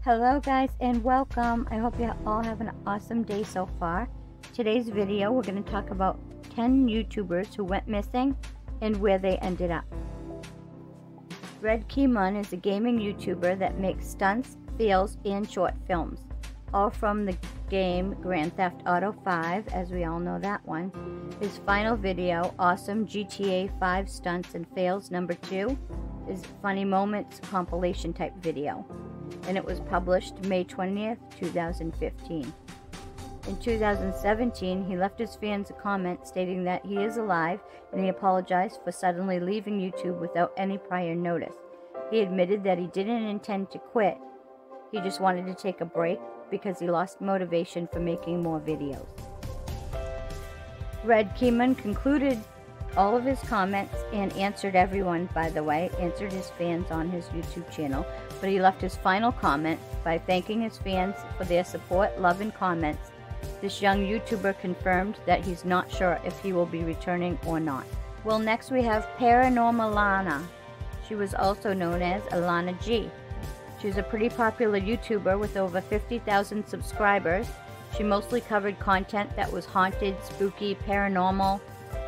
Hello guys and welcome. I hope you all have an awesome day so far. Today's video we're going to talk about 10 YouTubers who went missing and where they ended up. Red Keymun is a gaming YouTuber that makes stunts, fails, and short films. All from the game Grand Theft Auto 5, as we all know that one. His final video, Awesome GTA 5 Stunts and Fails number 2, is Funny Moments compilation type video, and it was published May 20th, 2015. In 2017, he left his fans a comment stating that he is alive and he apologized for suddenly leaving YouTube without any prior notice. He admitted that he didn't intend to quit, he just wanted to take a break because he lost motivation for making more videos. Red Keymun concluded all of his comments and answered everyone, by the way, answered his fans on his YouTube channel, but he left his final comment by thanking his fans for their support, love, and comments. This young YouTuber confirmed that he's not sure if he will be returning or not. Well, next we have Paranormal Lana. She was also known as Alana G. She's a pretty popular YouTuber with over 50,000 subscribers. She mostly covered content that was haunted, spooky, paranormal,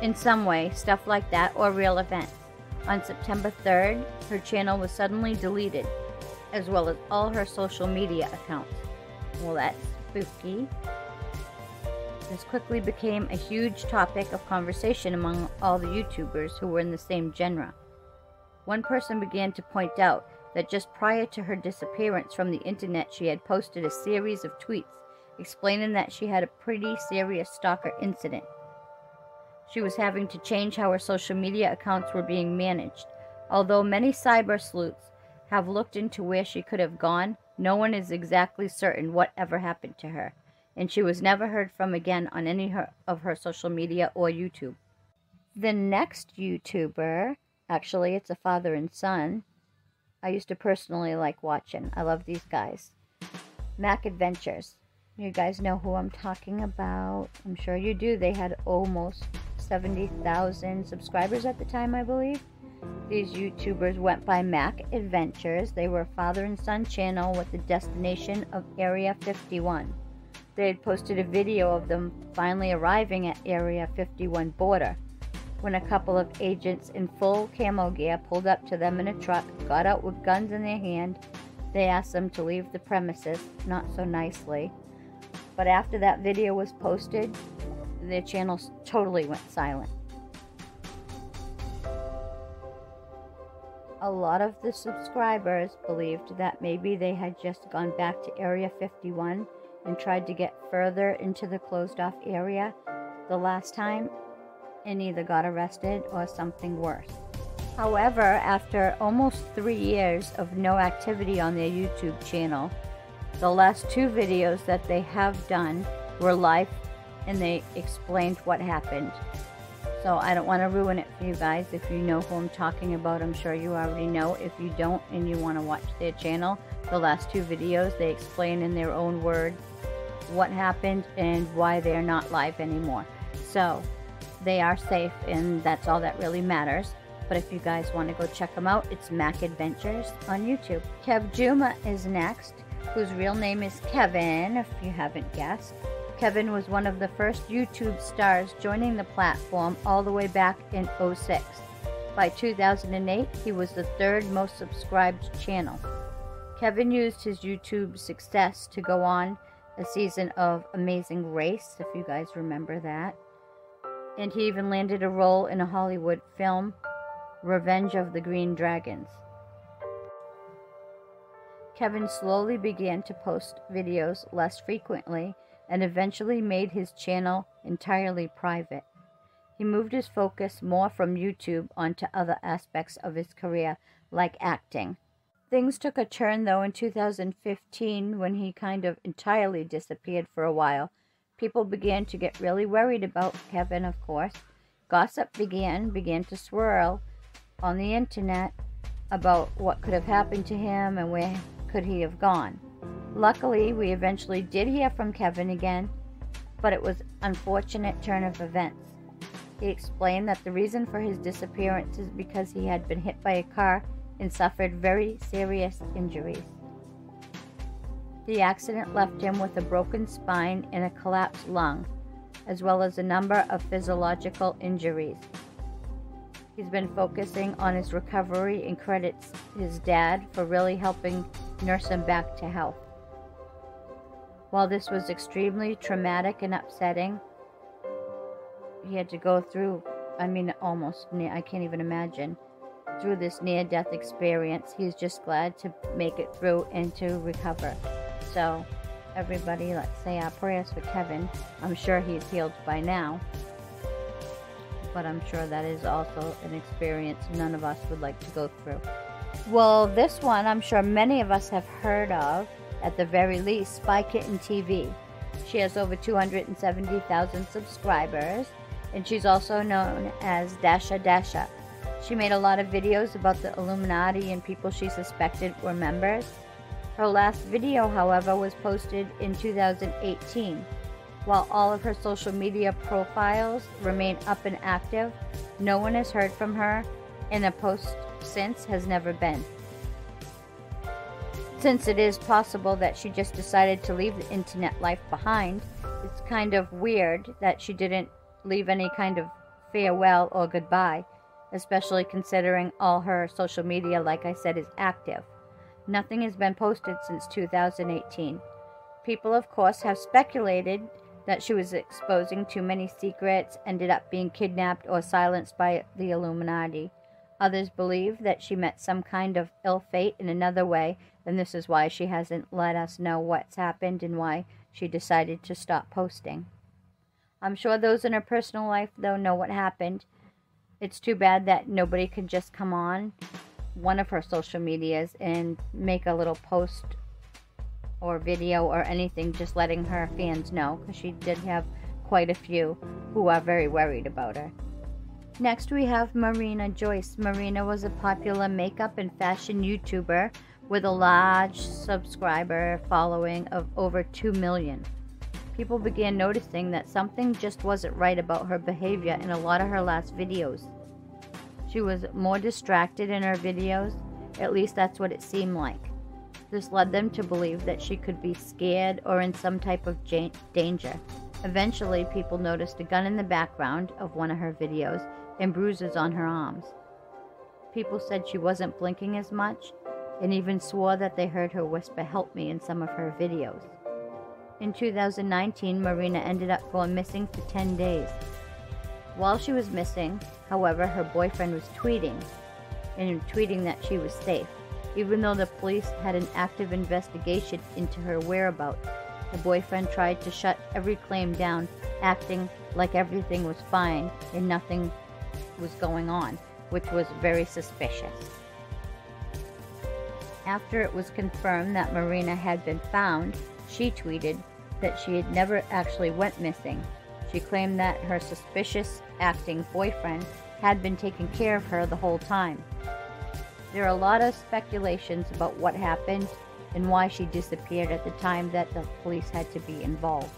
in some way, stuff like that, or real events. On September 3rd, her channel was suddenly deleted, as well as all her social media accounts. Well, that's spooky. This quickly became a huge topic of conversation among all the YouTubers who were in the same genre. One person began to point out that just prior to her disappearance from the internet, she had posted a series of tweets explaining that she had a pretty serious stalker incident. She was having to change how her social media accounts were being managed. Although many cyber sleuths have looked into where she could have gone, no one is exactly certain what ever happened to her, and she was never heard from again on any of her social media or YouTube. The next YouTuber, actually it's a father and son, I used to personally like watching. I love these guys. Mac Adventures. You guys know who I'm talking about. I'm sure you do. They had almost 70,000 subscribers at the time, I believe. These YouTubers went by Mac Adventures. They were a father and son channel with the destination of Area 51. They had posted a video of them finally arriving at Area 51 border. When a couple of agents in full camo gear pulled up to them in a truck, got out with guns in their hand, they asked them to leave the premises, not so nicely. But after that video was posted, their channel totally went silent. A lot of the subscribers believed that maybe they had just gone back to Area 51 and tried to get further into the closed-off area the last time, and either got arrested or something worse. However, after almost 3 years of no activity on their YouTube channel, the last 2 videos that they have done were live and they explained what happened. So I don't want to ruin it for you guys. If you know who I'm talking about, I'm sure you already know. If you don't and you want to watch their channel, the last 2 videos, they explain in their own words what happened and why they're not live anymore. So they are safe, and that's all that really matters. But if you guys want to go check them out, it's Mac Adventures on YouTube. Kev Juma is next, whose real name is Kevin, if you haven't guessed. Kevin was one of the first YouTube stars joining the platform all the way back in 2006. By 2008, he was the 3rd most subscribed channel. Kevin used his YouTube success to go on a season of Amazing Race, if you guys remember that. And he even landed a role in a Hollywood film, Revenge of the Green Dragons. Kevin slowly began to post videos less frequently and eventually made his channel entirely private. He moved his focus more from YouTube onto other aspects of his career, like acting. Things took a turn though in 2015 when he kind of entirely disappeared for a while. People began to get really worried about Kevin, of course. Gossip began to swirl on the internet about what could have happened to him and where could he have gone. Luckily, we eventually did hear from Kevin again, but it was an unfortunate turn of events. He explained that the reason for his disappearance is because he had been hit by a car and suffered very serious injuries. The accident left him with a broken spine and a collapsed lung, as well as a number of physiological injuries. He's been focusing on his recovery and credits his dad for really helping nurse him back to health. While this was extremely traumatic and upsetting, he had to go through, I can't even imagine, through this near-death experience. He's just glad to make it through and to recover. So, everybody, let's say our prayers for Kevin. I'm sure he's healed by now, but I'm sure that is also an experience none of us would like to go through. Well, this one I'm sure many of us have heard of, at the very least, Spy Kitten TV. She has over 270,000 subscribers, and she's also known as Dasha Dasha. She made a lot of videos about the Illuminati and people she suspected were members. Her last video, however, was posted in 2018. While all of her social media profiles remain up and active, no one has heard from her, and a post since has never been. Since it is possible that she just decided to leave the internet life behind, it's kind of weird that she didn't leave any kind of farewell or goodbye, especially considering all her social media, like I said, is active. Nothing has been posted since 2018. People, of course, have speculated that she was exposing too many secrets, ended up being kidnapped or silenced by the Illuminati. Others believe that she met some kind of ill fate in another way, and this is why she hasn't let us know what's happened and why she decided to stop posting. I'm sure those in her personal life, though, know what happened. It's too bad that nobody could just come on one of her social medias and make a little post or video or anything, just letting her fans know, because she did have quite a few who are very worried about her. Next we have Marina Joyce. Marina was a popular makeup and fashion YouTuber with a large subscriber following of over 2 million. People began noticing that something just wasn't right about her behavior in a lot of her last videos. She was more distracted in her videos, at least that's what it seemed like. This led them to believe that she could be scared or in some type of danger. Eventually, people noticed a gun in the background of one of her videos and bruises on her arms. People said she wasn't blinking as much, and even swore that they heard her whisper "help me" in some of her videos. In 2019, Marina ended up going missing for 10 days. While she was missing, however, her boyfriend was tweeting that she was safe. Even though the police had an active investigation into her whereabouts, the boyfriend tried to shut every claim down, acting like everything was fine and nothing was going on, which was very suspicious. After it was confirmed that Marina had been found, she tweeted that she had never actually went missing. She claimed that her suspicious acting boyfriend had been taking care of her the whole time. There are a lot of speculations about what happened and why she disappeared at the time that the police had to be involved.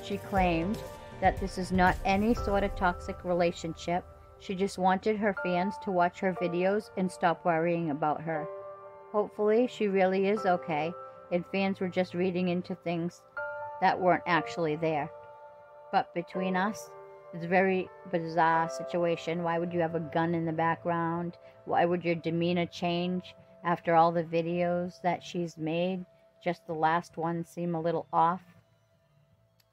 She claimed that this is not any sort of toxic relationship. She just wanted her fans to watch her videos and stop worrying about her. Hopefully, she really is okay, and fans were just reading into things that weren't actually there. But between us, it's a very bizarre situation. Why would you have a gun in the background? Why would your demeanor change after all the videos that she's made? Just the last one seem a little off?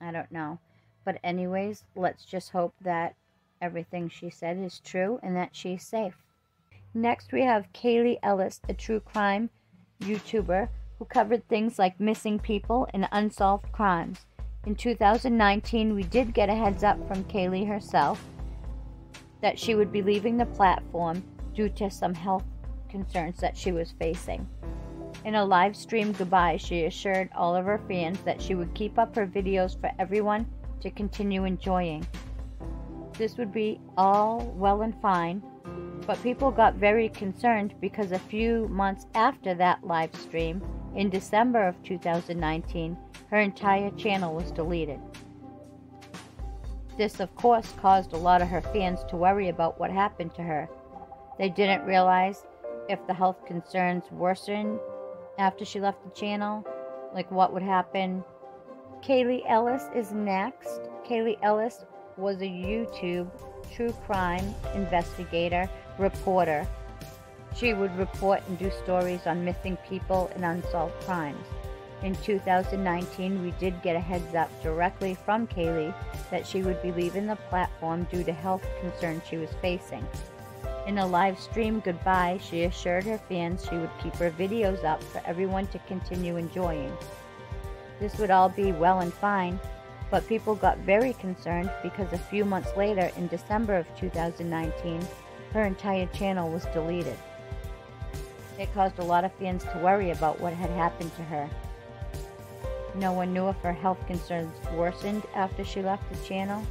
I don't know. But anyways, let's just hope that everything she said is true and that she's safe. Next we have Kaylee Ellis, a true crime YouTuber who covered things like missing people and unsolved crimes. In 2019, we did get a heads up from Kaylee herself that she would be leaving the platform due to some health concerns that she was facing. In a live stream goodbye, she assured all of her fans that she would keep up her videos for everyone to continue enjoying. This would be all well and fine, but people got very concerned because a few months after that live stream, in December of 2019, her entire channel was deleted. This, of course, caused a lot of her fans to worry about what happened to her. They didn't realize if the health concerns worsened after she left the channel, like what would happen. Kaylee Ellis is next. Kaylee Ellis was a YouTube true crime investigator, reporter. She would report and do stories on missing people and unsolved crimes. In 2019, we did get a heads up directly from Kaylee that she would be leaving the platform due to health concerns she was facing. In a live stream goodbye, she assured her fans she would keep her videos up for everyone to continue enjoying. This would all be well and fine, but people got very concerned because a few months later, in December of 2019, her entire channel was deleted. It caused a lot of fans to worry about what had happened to her. No one knew if her health concerns worsened after she left the channel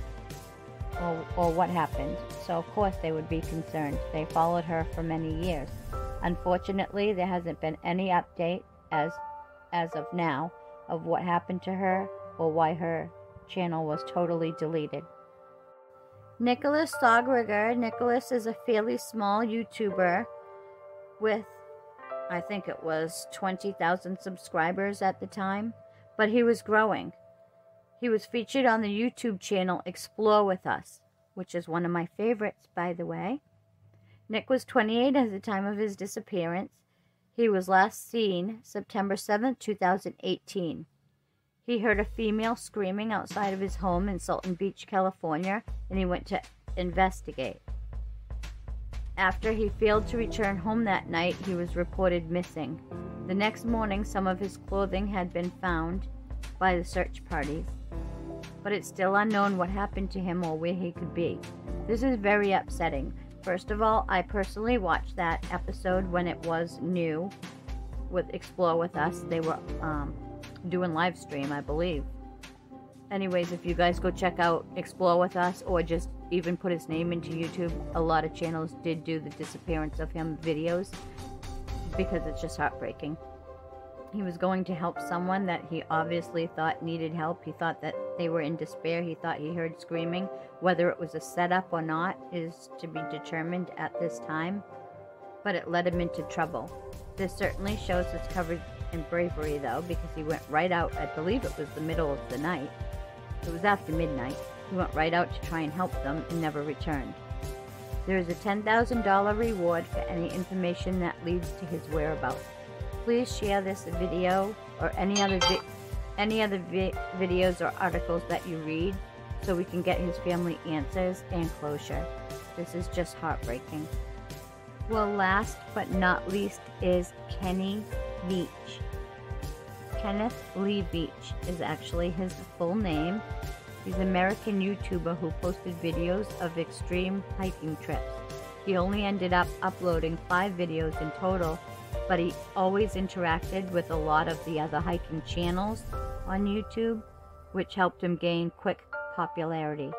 or what happened, so of course they would be concerned. They followed her for many years. Unfortunately, there hasn't been any update as of now of what happened to her or why her channel was totally deleted. Nicholas Sogrigger. Nicholas is a fairly small YouTuber with, I think it was 20,000 subscribers at the time, but he was growing. He was featured on the YouTube channel Explore With Us, which is one of my favorites, by the way. Nick was 28 at the time of his disappearance. He was last seen September 7, 2018. He heard a female screaming outside of his home in Sultan Beach, California, and he went to investigate. After he failed to return home that night, he was reported missing. The next morning, some of his clothing had been found by the search parties, but it's still unknown what happened to him or where he could be. This is very upsetting. First of all, I personally watched that episode when it was new with Explore With Us. They were doing live stream, I believe. Anyways, if you guys go check out Explore With Us or just even put his name into YouTube, a lot of channels did do the disappearance of him videos because it's just heartbreaking. He was going to help someone that he obviously thought needed help. He thought that they were in despair. He thought he heard screaming. Whether it was a setup or not is to be determined at this time, but it led him into trouble. This certainly shows his courage and bravery, though, because he went right out. I believe it was the middle of the night. It was after midnight. He went right out to try and help them and never returned. There is a $10,000 reward for any information that leads to his whereabouts. Please share this video or any other videos or articles that you read so we can get his family answers and closure. This is just heartbreaking. Well, last but not least is Kenny Beach. Kenneth Lee Beach is actually his full name. He's an American YouTuber who posted videos of extreme hiking trips. He only ended up uploading 5 videos in total, but he always interacted with a lot of the other hiking channels on YouTube, which helped him gain quick popularity.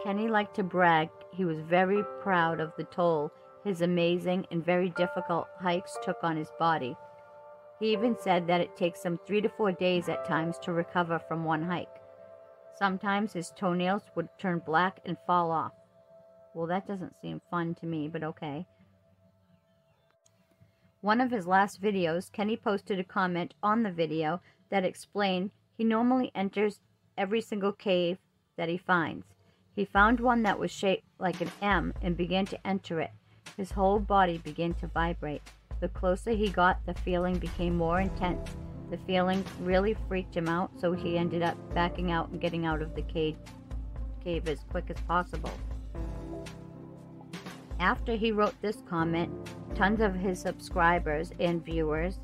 Kenny liked to brag he was very proud of the toll his amazing and very difficult hikes took on his body. He even said that it takes him 3 to 4 days at times to recover from one hike. Sometimes his toenails would turn black and fall off. Well, that doesn't seem fun to me, but okay. One of his last videos, Kenny posted a comment on the video that explained he normally enters every single cave that he finds. He found one that was shaped like an M and began to enter it. His whole body began to vibrate. The closer he got, the feeling became more intense. The feeling really freaked him out, so he ended up backing out and getting out of the cave as quick as possible. After he wrote this comment, tons of his subscribers and viewers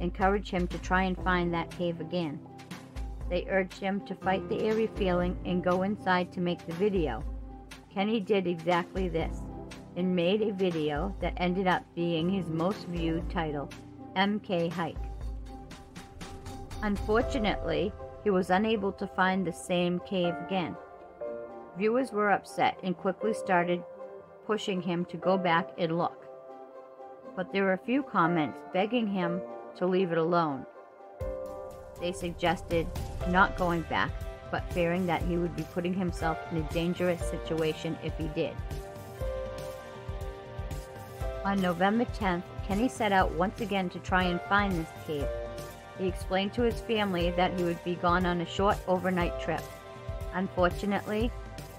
encouraged him to try and find that cave again. They urged him to fight the eerie feeling and go inside to make the video. Kenny did exactly this and made a video that ended up being his most viewed title, MK Hike. Unfortunately, he was unable to find the same cave again. Viewers were upset and quickly started pushing him to go back and look. But there were a few comments begging him to leave it alone. They suggested not going back, but fearing that he would be putting himself in a dangerous situation if he did. On November 10th, Kenny set out once again to try and find this cave. He explained to his family that he would be gone on a short overnight trip. Unfortunately,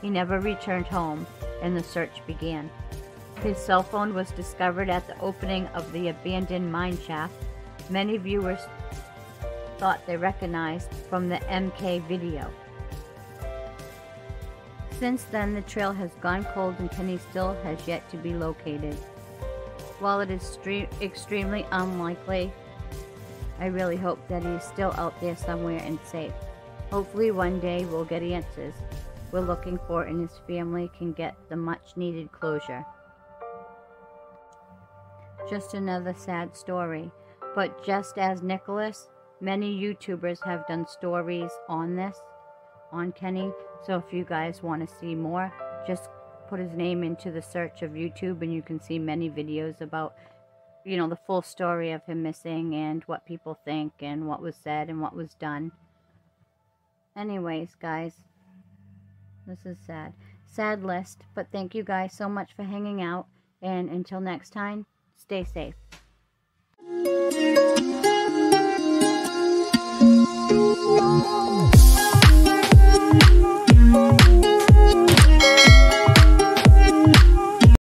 he never returned home, and the search began. His cell phone was discovered at the opening of the abandoned mine shaft. Many viewers thought they recognized from the MK video. Since then, the trail has gone cold and Kenny still has yet to be located. While it is extremely unlikely, I really hope that he's still out there somewhere and safe. Hopefully one day we'll get answers we're looking for and his family can get the much needed closure. Just another sad story. But just as Nicholas, many YouTubers have done stories on this, on Kenny. So if you guys want to see more, just put his name into the search of YouTube and you can see many videos about, you know, the full story of him missing and what people think and what was said and what was done. Anyways, guys, this is sad. Sad list, but thank you guys so much for hanging out. And until next time, stay safe.